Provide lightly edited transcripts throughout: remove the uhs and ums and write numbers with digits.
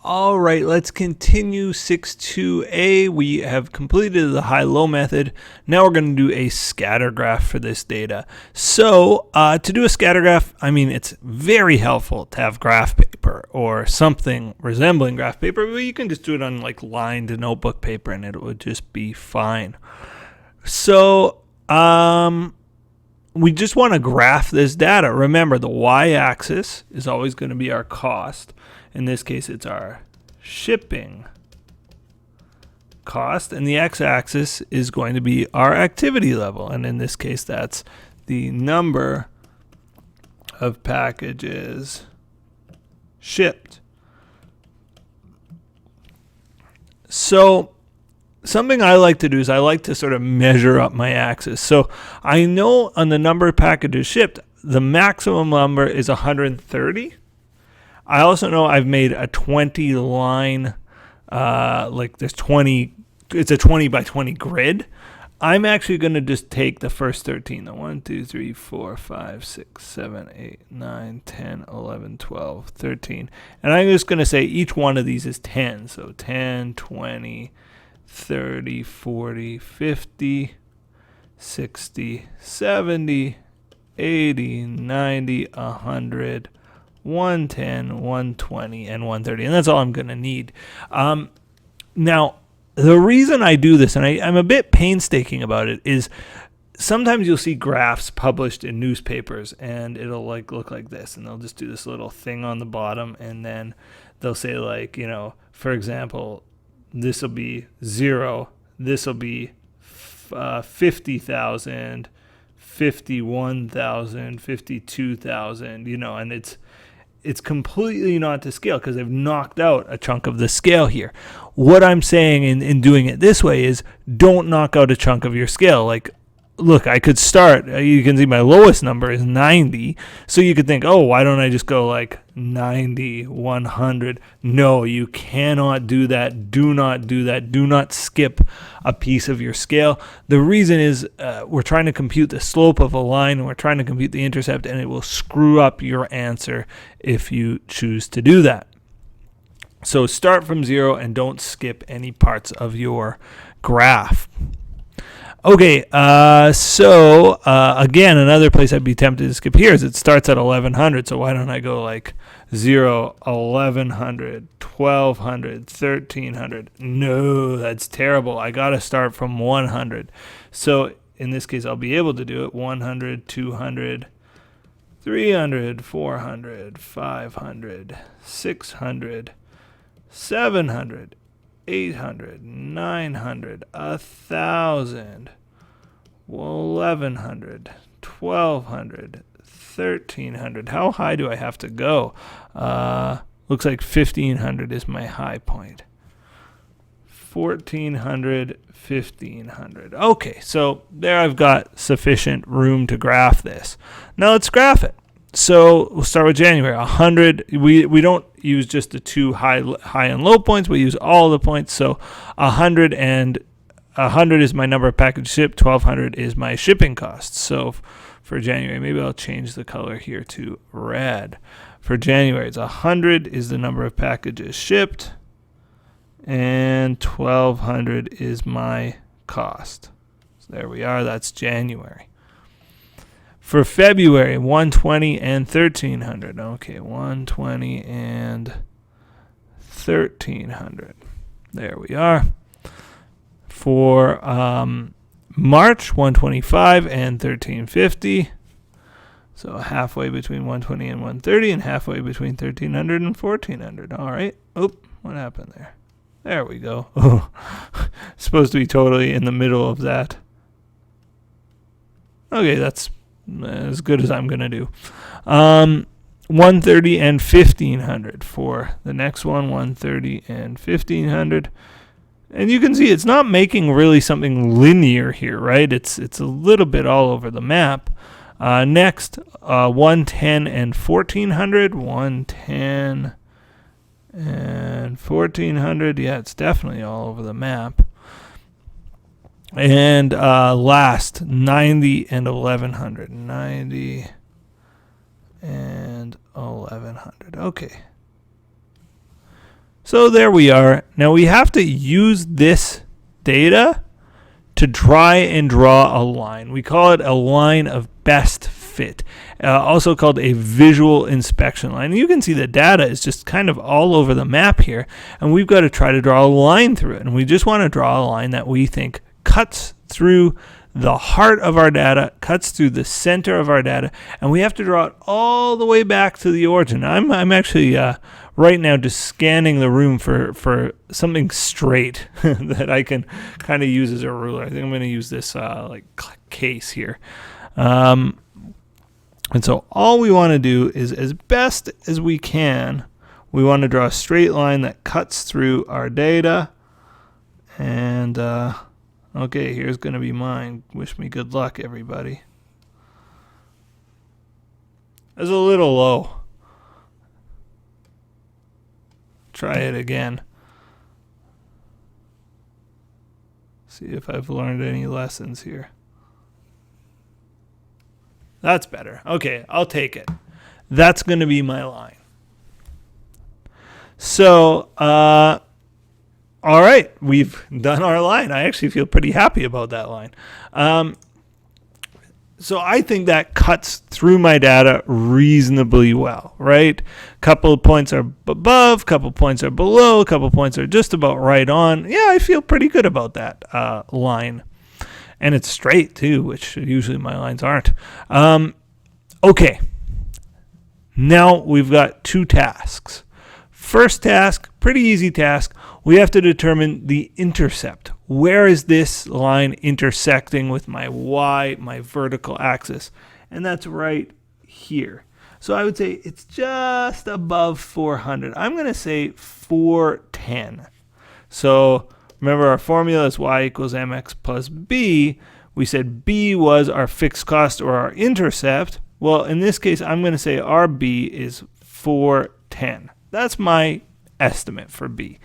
All right, let's continue 6.2a. We have completed the high-low method. Now we're going to do a scatter graph for this data. So to do a scatter graph, it's very helpful to have graph paper or something resembling graph paper, but you can just do it on like lined notebook paper and it would just be fine. So we just want to graph this data. Remember, the y-axis is always going to be our cost. In this case, it's our shipping cost, and the x-axis is going to be our activity level. And in this case, that's the number of packages shipped. So something I like to do is I like to sort of measure up my axis. So I know on the number of packages shipped, the maximum number is 130. I also know I've made a 20 line, there's 20, it's a 20 by 20 grid. I'm actually going to just take the first 13, the 1, 2, 3, 4, 5, 6, 7, 8, 9, 10, 11, 12, 13. And I'm just going to say each one of these is 10. So 10, 20, 30, 40, 50, 60, 70, 80, 90, 100, 110, 120, and 130. And that's all I'm going to need. Now, the reason I do this, and I'm a bit painstaking about it, is sometimes you'll see graphs published in newspapers, and it'll look like this, and they'll just do this little thing on the bottom, and then they'll say for example, this will be 0, this will be 50,000, 51,000, 52,000, and it's completely not to scale because they've knocked out a chunk of the scale here. What I'm saying in doing it this way is don't knock out a chunk of your scale. Look, I could start, you can see my lowest number is 90. So you could think, oh, why don't I just go 90, 100? No, you cannot do that. Do not do that. Do not skip a piece of your scale. The reason is we're trying to compute the slope of a line and we're trying to compute the intercept, and it will screw up your answer if you choose to do that. So start from 0 and don't skip any parts of your graph. Okay, again, another place I'd be tempted to skip here is it starts at 1100, so why don't I go 0, 1100, 1200, 1300? No, that's terrible. I got to start from 100. So in this case, I'll be able to do it 100, 200, 300, 400, 500, 600, 700, 800, 900, 1,000, 1,100, 1,200, 1,300. How high do I have to go? Looks like 1,500 is my high point. 1,400, 1,500. Okay, so there I've got sufficient room to graph this. Now let's graph it. So we'll start with January. 100. We don't use just the two high and low points. We use all the points. So 100 is my number of packages shipped. 1,200 is my shipping costs. So for January, maybe I'll change the color here to red. For January, it's 100 is the number of packages shipped, and 1,200 is my cost. So there we are. That's January. For February, 120 and 1,300. Okay, 120 and 1,300. There we are. For March, 125 and 1,350. So halfway between 120 and 130, and halfway between 1,300 and 1,400. All right. Oop, what happened there? There we go. Oh, supposed to be totally in the middle of that. Okay, that's as good as I'm going to do. 130 and 1,500 for the next one. 130 and 1,500. And you can see it's not making really something linear here, right? It's a little bit all over the map. Next, 110 and 1,400. 110 and 1,400. Yeah, it's definitely all over the map. And last, 90 and 1,100. 90 and 1,100. Okay. So there we are. Now we have to use this data to try and draw a line. We call it a line of best fit, also called a visual inspection line. And you can see the data is just kind of all over the map here, and we've got to try to draw a line through it. And we just want to draw a line that we think cuts through the heart of our data, cuts through the center of our data, and we have to draw it all the way back to the origin. I'm actually right now just scanning the room for something straight that I can kind of use as a ruler. I think I'm going to use this like case here. And so all we want to do is, as best as we can, we want to draw a straight line that cuts through our data. And okay, here's going to be mine. Wish me good luck, everybody. That's a little low. Try it again. See if I've learned any lessons here. That's better. Okay, I'll take it. That's going to be my line. So, all right, we've done our line. I actually feel pretty happy about that line. So I think that cuts through my data reasonably well, right? Couple of points are above, couple of points are below, couple of points are just about right on. Yeah, I feel pretty good about that line. And it's straight too, which usually my lines aren't. Okay, now we've got two tasks. First task, pretty easy task. We have to determine the intercept. Where is this line intersecting with my y, my vertical axis? And that's right here. So I would say it's just above 400. I'm going to say 410. So remember, our formula is y equals mx plus b. We said b was our fixed cost or our intercept. Well, in this case, I'm going to say our b is 410. That's my estimate for b.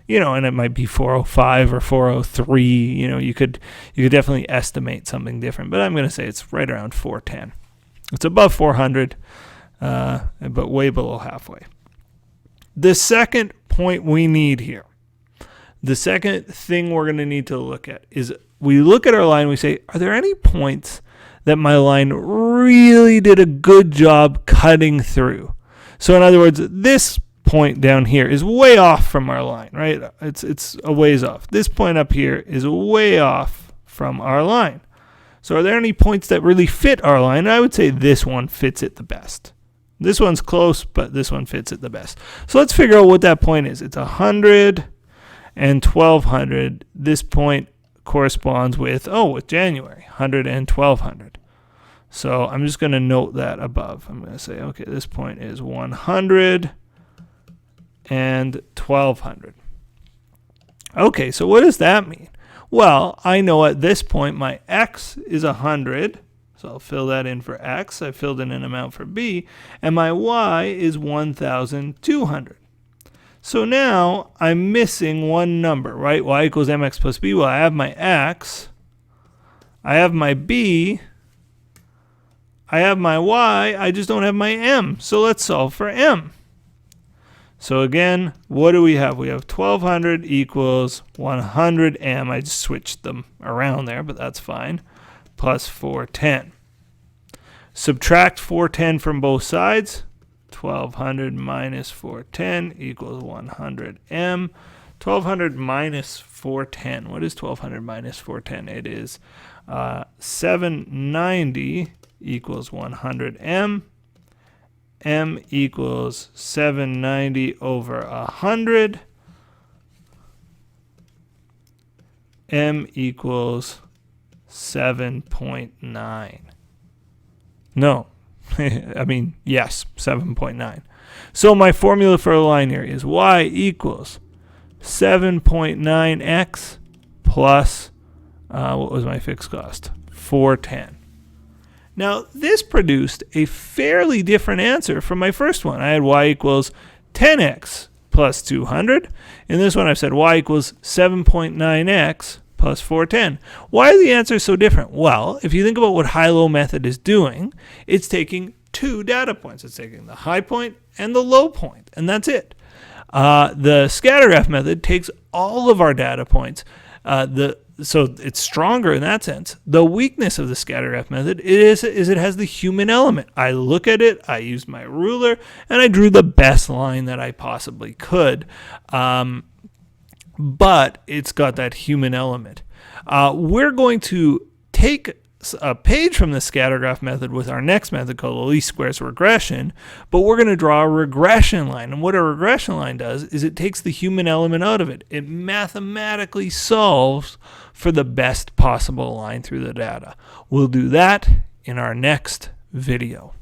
You know, and it might be 405 or 403. You know, you could definitely estimate something different, but I'm going to say it's right around 410. It's above 400, but way below halfway. The second point we need here, the second thing we're going to need to look at is we look at our line, we say, are there any points that my line really did a good job cutting through? So in other words, this point down here is way off from our line, right? It's a ways off. This point up here is way off from our line. So are there any points that really fit our line? I would say this one fits it the best. This one's close, but this one fits it the best. So let's figure out what that point is. It's 100 and 1200. This point corresponds with, with January, 100 and 1200. So I'm just going to note that above. I'm going to say, okay, this point is 100 and 1200. Okay, so what does that mean? Well, I know at this point my x is 100, so I'll fill that in for x. I filled in an amount for b, and my y is 1,200. So now I'm missing one number, right? Y equals mx plus b. Well, I have my x, I have my b, I have my y, I just don't have my m. So let's solve for m. So again, what do we have? We have 1200 equals 100m. I just switched them around there, but that's fine. Plus 410. Subtract 410 from both sides. 1200 minus 410 equals 100m. 1200 minus 410. What is 1200 minus 410? It is 790 equals 100m. M equals 790 over 100. M equals 7.9. No, I mean, yes, 7.9. So my formula for a line here is y equals 7.9x plus, what was my fixed cost? 410. Now, this produced a fairly different answer from my first one. I had y equals 10x plus 200. In this one, I've said y equals 7.9x plus 410. Why are the answers so different? Well, if you think about what high-low method is doing, it's taking two data points. It's taking the high point and the low point, and that's it. The Scattergraph method takes all of our data points. So it's stronger in that sense. The weakness of the Scattergraph method is it has the human element. I look at it, I used my ruler, and I drew the best line that I possibly could. But it's got that human element. We're going to take a page from the Scattergraph method with our next method called the least squares regression, but we're going to draw a regression line. And what a regression line does is it takes the human element out of it. It mathematically solves for the best possible line through the data. We'll do that in our next video.